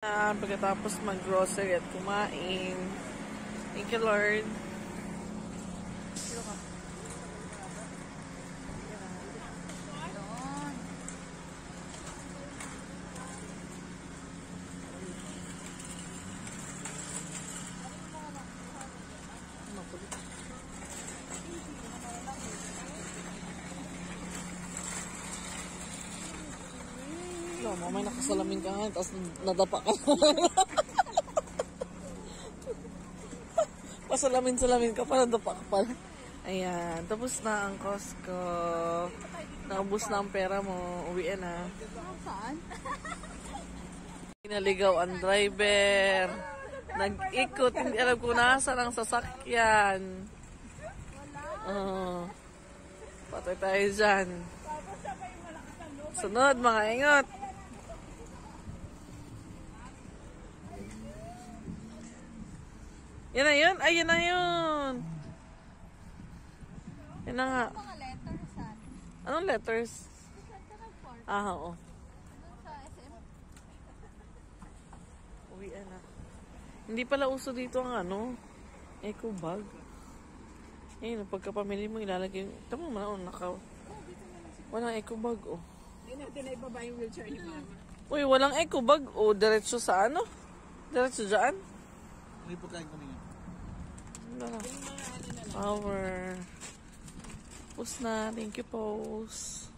Pagkatapos mag-grocery at kumain. Thank you, Lord. No, mamay nakasalamin ka nga, tapos nadapa ka. Pasalamin-salamin ka pa, nadapa ka pala. Ayan, tapos na ang Costco. Naubos na ang pera mo, uwiin na. Saan? Pinaligaw ang driver. Nag-ikot, hindi alam kung nasaan ang sasakyan. Patay tayo dyan. Sunod mga ingot. Yan na yun? Ay, yan na yun. Yan na nga. Mga letters, Anong letters? Oo. Sa SM? Uwian na. Hindi pala uso dito ang eco bag. Ayun, pagkapamili mo ilalagay. Tama mo na, walang eco bag, oh. Hindi natin na ibaba yung wheelchair ni Mama. Uy, walang eco bag, oh. Diretso sa Diretso dyan? Hindi po kain kami yan. Wala na. Power. Post na. Thank you, post.